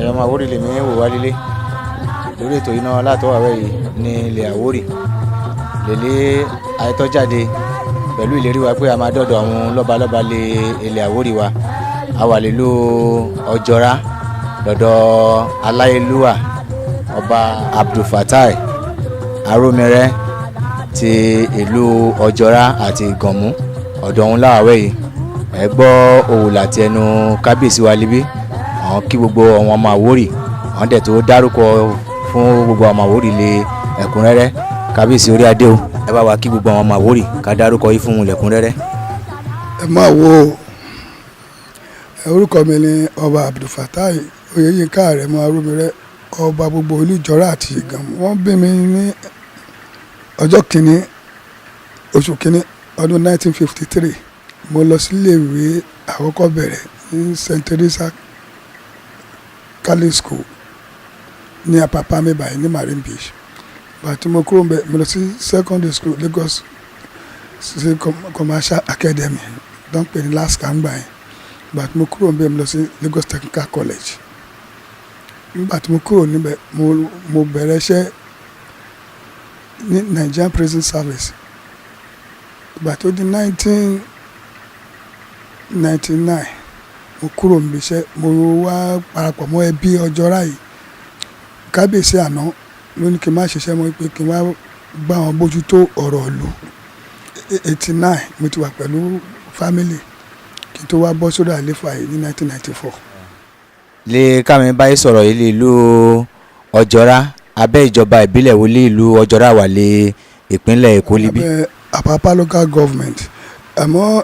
ẹ̀yọ́ ọmọ Àwórì lèmi wò wá lílé lórí ètò iná látọwàwẹ́ yìí ní ilẹ̀ Àwórì lèlé àìtọ́jáde pẹ̀lú ìlérí wa pé a máa dọ́dọ̀ àwọn lọ́balọ́ba lé ilẹ̀ Àwórì wa. A wà lílú Ojora lọ́dọ̀ Alayeluwa ọba Abdul-Fatai Aromire ti ìlú Ojora àti Iganmu ọ̀dọ̀ òun láwàwẹ́ yìí. Ẹ gbọ́ òwúlà àti ẹnu kábíyèsí wa líbí àwọn kí gbogbo àwọn ọmọ Àwórì àwọn dẹ̀ tó dárúkọ fún gbogbo ọmọ Àwórì lé ẹ̀kúnrẹ́rẹ́. Kábíyèsí orí adé o, ẹ bá wa kí gbogbo àwọn ọmọ Àwórì ká dárúkọ yìí fún lẹ́kúnrẹ́rẹ́. Ẹ máa wo orúkọ mi ni ọba Abdul-Fatai Oyeyinka Aremu Aromire ọba gbogbo ìlú Ojora àti Iganmu. Wọ́n bí mi ní ọjọ́ kìíní oṣù kìíní ọdún 1953. Mo lọ sílé ìwé àkọ́kọ́ bẹ̀rẹ̀ ní St. Teresa Catholic School ní Apapa mẹ́bàá ní Marine Beach. Bàtí mo kúrò mbẹ̀ mo lọ sí secondary school Lagos Commercial Academy don pè ní LASCA ń gbà yẹn. Bàtí mo kúrò mbẹ̀ mo lọ sí Lagos Technical College. Bàtí mo kúrò níbẹ̀ mo bẹ̀rẹ̀ iṣẹ́ ní Nigerian Prison Service. Bàtí ó di 1999 mo kúrò níbi iṣẹ́ mo wá parapọ̀ mọ́ ẹbí Ojora yìí. Kábíyèsí àná ló ní kí n má ṣiṣẹ́ mọ́ pé kí n wá bá wọn bójútó ọ̀rọ̀ ìlú. 89 mo ti wà pẹ̀lú family kí n tó wá bọ́ sórí àléfà yìí ní 1994. Lè kámi báyìí sọ̀rọ̀ yìí ìlú Ojora abẹ́ ìjọba ìbílẹ̀ wo lé ìlú Ojora wà lé ìpínlẹ̀ Èkó líbí. Abẹ́ Apapa local government àmọ́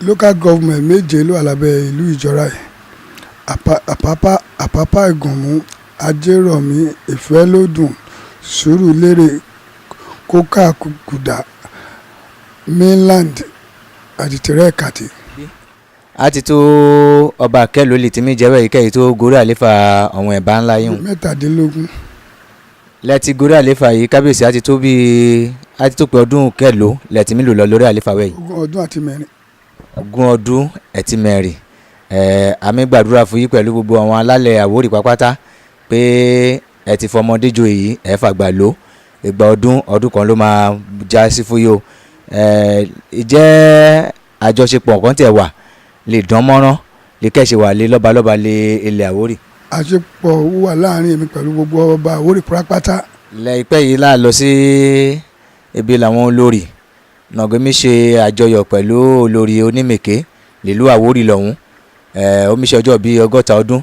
local government méje ló wà lábẹ́ ìlú Ojora yìí. Apapa Iganmu, Ajérọ̀mí, Ìfẹ́lódùn, Sùúrùlérè, Kókà-Gùdà, Mainland àti Tìrẹ-Èkìtì. A ti tó ọba kẹlò lè tìmí jẹ́wọ́ ìkẹyìí tó gorí àléfà àwọn ẹ̀bá ńlá yìí. 17. Lẹ́tí gorí àléfà yìí kábíyèsí a ti tó pé ọdún kẹlò lẹ́tìmí lò lọ lórí àléfà wẹ̀ yìí. 20 ọdún àti mẹ́rin. 20 ọdún ẹ̀tí mẹ́rin. Àmì gbàdúrà fún yín pẹ̀lú gbogbo àwọn alálẹ̀ Àwórì pápátá pé ẹ ti fọmọdé jo èyí ẹ fàgbà lò ìgbà ọdún kan ló máa já sí fún yìí o. Ìjẹ́ àjọṣepọ̀ kan tẹ̀ wà lè dán mọ́rán lè kẹ́sì wà lé lọ́balọ́ba lé ilẹ̀ Àwórì. Àṣepọ̀ wà láàrin èmi pẹ̀lú gbogbo ọba Àwórì pápátá. Láìpẹ́ yìí láà lọ sí ibi làwọn olórí Nàgọ́mí ṣe àjọyọ̀ pẹ̀lú olórí Onímèké nílùú Àwórì lọ́hùn. Omi ṣe ọjọ́ bíi 60 ọdún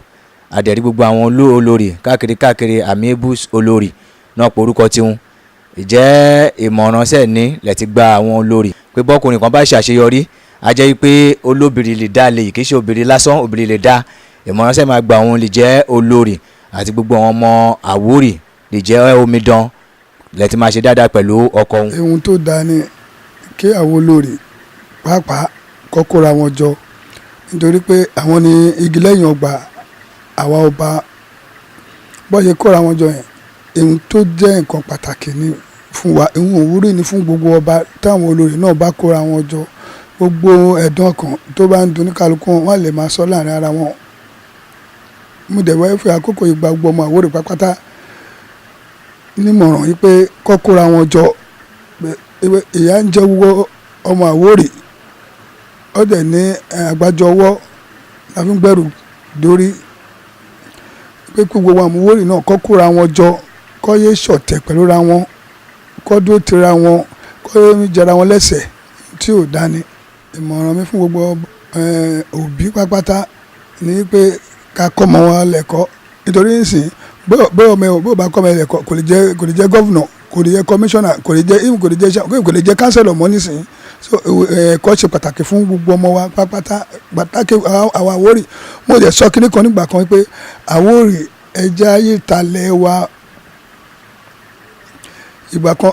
àdẹ̀rí gbogbo àwọn olórí káàkiri àmì ebus olórí náà porúkọ tiwọn. Ìjẹ́ ìmọ̀ràn sẹ́ẹ̀ ní lẹ́ti gba àwọn olórí pé bọ́kùnrin kan bá ṣàṣeyọrí a jẹ́ pé olóbìnrin lè dá lè kì í ṣe obìnrin lásán obìnrin lè dá. Ìmọ̀ràn sẹ́ẹ̀ máa gba àwọn lè jẹ́ olórí àti gbogbo àwọn ọmọ Àwórì lè jẹ́ omidan lẹ́ti máa ṣe dáadáa pẹ̀lú ọkọ wọn. Ohun tó dáa ni kí àwọn olórí pàápàá kọ́kọ́ra wọn jọ nítorí pé àwọn ni igi lẹ́yìn ọgbà àwa ọba bọ́ọ̀ṣe kóra wọn jọ yẹn ohun tó jẹ́ nǹkan pàtàkì ni fún wa ohun òwúrí ni fún gbogbo ọba táwọn olórí náà bá kóra wọn jọ gbogbo ẹ̀dùn ọkàn tó bá ń dùn ní kálukú wọn lè máa sọ láàrin ara wọn. Mo dẹ̀ wáyé fún àkókò ìgbà gbogbo ọmọ Àwórì pápátá nímọ̀ràn yìí pé kọ́kóra wọn jọ ìyà ń jẹ gbogbo ọmọ Àwórì ó dẹ̀ ní àgbájọ ọwọ́ la fi ń gbẹ́rù dórí pé kí gbogbo àwọn Àwórì náà kọ́ kóra wọn jọ kọ́ yé ṣọ̀tẹ̀ pẹ̀lú ra wọn kọ́ dó tira wọn kọ́ yé jẹra wọn lẹ́sẹ̀ tí ò dání. Ìmọ̀ràn mi fún gbogbo òbí pápátá ni pé ká kọ́ ọmọ wọn lẹ́kọ̀ọ́ nítorí nísìn bó bá kọ́ ọmọ lẹ́kọ̀ọ́ kò lè jẹ́ gọ́vùnà kò lè jẹ́ kọmíṣánná kò lè jẹ́ kánsẹ̀lọ̀ mọ́ nísìn. So ẹ̀kọ́ ṣe pàtàkì fún gbogbo ọmọ wa pápátá pàtàkì àwọn Àwórì. Mo lè sọ kíní kan nígbà kan pé Àwórì ẹja ayé talẹ̀ wa ìgbà kan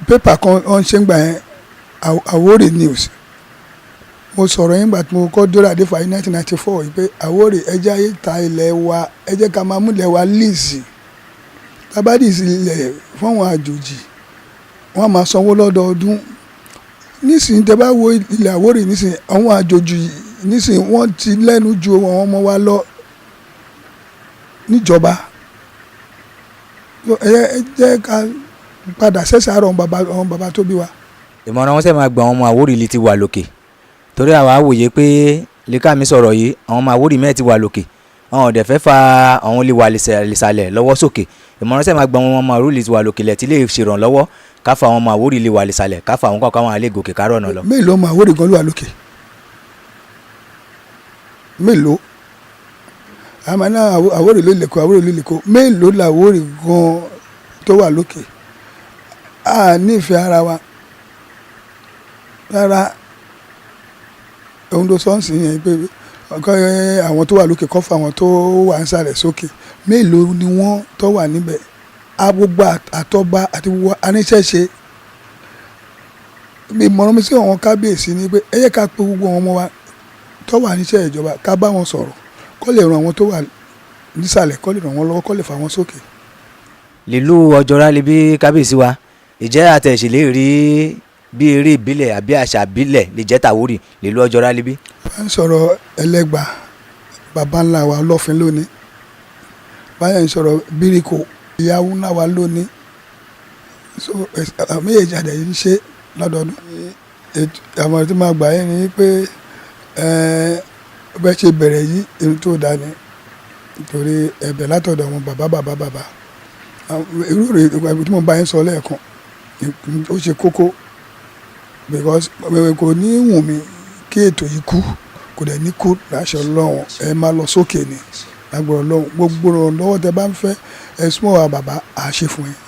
pépà kan wọ́n ṣe ń gbà yẹn Àwórì news. Mo sọ̀rọ̀ yín gbà tí mo kọ́ dórí àdéfà yìí 1994 pé Àwórì ẹja ayé ta ilẹ̀ wa ẹ jẹ́ ká máa mú ilẹ̀ wa líìsì tábàdì ilẹ̀ fún àwọn àjòjì wọ́n máa sanwó lọ́dọọdún. Nísìnyí tẹ́ bá wo ilẹ̀ Àwórì nísìnyí àwọn àjòjì nísìnyí wọ́n ti lẹ́nu ju àwọn ọmọ wa lọ níjọba ẹ jẹ́ ká padà sẹ́sẹ̀ àárọ̀ àwọn bàbá tó bí wa. ìmọ̀ràn wọn sẹ́ máa gba àwọn ọmọ Àwórì lè ti wà lókè torí àwa wòye pé lẹ́ka mi sọ̀rọ̀ yìí àwọn ọmọ Àwórì mẹ́ẹ̀ ti wà lókè àwọn ọ̀dẹ̀ fẹ́ fa àwọn lè wà lẹ́sàlẹ̀ lọ́wọ́ sókè ìmọ̀ràn sẹ́ máa gba àwọn ọmọ Àwórì lè ti wà lókè lẹ̀ tí lè ṣèrànlọ́wọ́ ká fa àwọn ọmọ Àwórì lè wà lẹ́sàlẹ̀ ká fa àwọn kọ̀ọ̀kan àwọn àlẹ́ gòkè kárọ̀ náà lọ. mélòó ọmọ Àwórì gan ló wà lókè mélòó àmọ́ náà Àwórì ló lè kó Àwórì ló lè kó mélòó làwórì gan tó wà lókè a nífẹ̀ẹ́ ara wa rárá ohun tó sọ́ọ̀sì yẹn pé àwọn tó wà lókè kọ́ fún àwọn tó wà ń sàlẹ̀ sókè mélòó ni wọ́n tó wà níbẹ̀ gbogbo àtọ́ba àti gbogbo aníṣẹ́ṣe ìmọ̀ràn mi sí àwọn kábíyèsí ni pé ẹ yẹ ká pe gbogbo àwọn ọmọ wa tó wà níṣẹ́ ìjọba ká bá wọn sọ̀rọ̀ kó lè ran àwọn tó wà nísàlẹ̀ kó lè ràn wọ́n lọ́wọ́ kó lè fà wọ́n sókè. lílù Ọjọ́ra lè bí kábíyèsí wa ìjẹ́ àtẹ̀sí lè rí bí eré ìbílẹ̀ àbí àṣà ìbílẹ̀ lè jẹ́ tàwórì lílù Ọjọ́ra lè bí. bá ń sọ̀rọ̀ ẹlẹ́gbà bàbá ńlá wa ọlọ́fin lónìí báyọ̀ ń sọ̀rọ̀ bíríkò ìyàwó ńlá wa lónìí so méjèèjì àdé yìí ń ṣe lọ́dọọdún. àmọ́ tí máa gbà yín ni pé bẹ́ẹ̀ ṣe bẹ̀rẹ̀ yìí irun tó dáa ni nítorí ẹ̀bẹ̀ látọ̀dọ̀ àwọn bàbá irú rẹ̀ tí mo bá yín sọ lẹ́ẹ̀kan ó ṣe kókó because kò ní wùn mí kí ètò yìí kú kò dẹ̀ ní kú láṣọ Ọlọ́run ẹ máa lọ sókè ni lágbọ̀rọ̀ Ọlọ́run gbogbo lọ́wọ́ tẹ bá ń fẹ́ ẹ súnmọ́ wa bàbá àṣẹ fún yín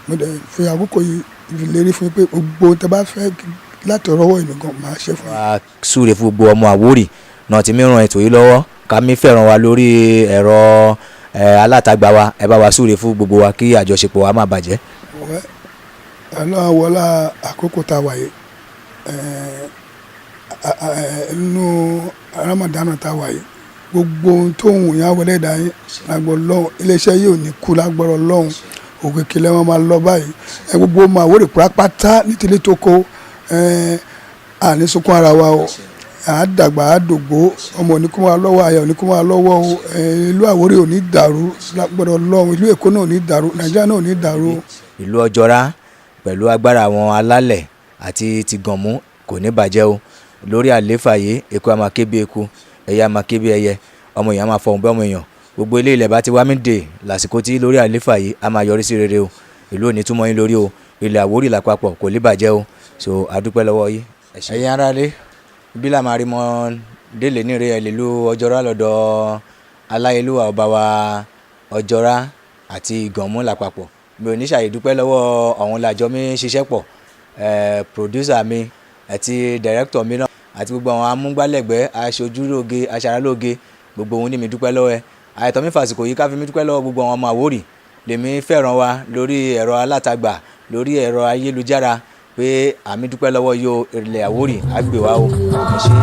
mo dẹ̀ fi àkókò yìí lérí fún yín pé gbogbo tẹ bá fẹ́ láti ọ̀rọ̀wọ́ ìnìkan máa ṣe fún yín. wàá súre fún gbogbo ọmọ Àwórì náà tí mi ràn ètò yìí lọ́wọ́ ká mi fẹ́ràn wa lórí ẹ̀rọ alátagbà wa ẹ bá wa súre fún gbogbo wa kí àjọṣepọ̀ wa má bàjẹ́. Ọlọ́run wọlá àkókò tá a wà yìí nínú Ramadan tá a wà yìí gbogbo ohun tó ń wòyàn wọlé dà yín lágbọ̀rọ̀ Ọlọ́run iléeṣẹ́ yìí ò ní kú lágbọ̀rọ̀ Ọlọ́run òkè kìlẹ̀ wọn máa lọ báyìí gbogbo ọmọ Àwórì pátá nítorí tó kó àní sunkún ara wa o àádàgbà àádògbò ọmọ oníkún wa lọ́wọ́ àyà oníkún wa lọ́wọ́ o ìlú Àwórì ò ní dàrú lágbọ̀rọ̀ Ọlọ́run ìlú Èkó náà ò ní dàrú Nàìjíríà náà ò ní dàrú. ìlú Ọjọ́ra pẹ̀lú agbára àwọn alálẹ̀ àti ti Ìganmu kò ní bàjẹ́ o lórí àléfà yìí eku a máa ké bí eku ẹyẹ a máa ké bí ẹyẹ ọmọ èèyàn máa fọhùn bí ọmọ èèyàn gbogbo ilé ilẹ̀ bá ti wá mí dè lásìkò tí lórí àléfà yìí a máa yọrí sí rere o ìlú ò ní túmọ̀ yín lórí o ilẹ̀ Àwórì lápapọ̀ kò ní bàjẹ́ o so adúpẹ́ lọ́wọ́ yìí. ẹ̀yin aráalé bí la máa rí mọ́ délé ní ìrẹ́ ìlú Ọjọ́ra lọ́dọ̀ Alayeluwa ọba wa Ojora àti Iganmu lápapọ̀ mi ò ní ṣàyè dúpẹ́ lọ́wọ́ àwọn làjọ mi ṣiṣẹ́ pọ̀ producer mi àti director mi náà àti gbogbo àwọn amúgbálẹ́gbẹ̀ẹ́ aṣojúlóge aṣaralóge gbogbo òun ní mi dúpẹ́ lọ́wọ́ ẹ àìtọ́ mi fàsìkò yìí ká fi mi dúpẹ́ lọ́wọ́ gbogbo àwọn ọmọ Àwórì lèmi fẹ́ràn wa lórí ẹ̀rọ alátagbà lórí ẹ̀rọ ayélujára pé àmì dúpẹ́ lọ́wọ́ yóò ilẹ̀ Àwórì àgbè wa o. ẹ ṣé.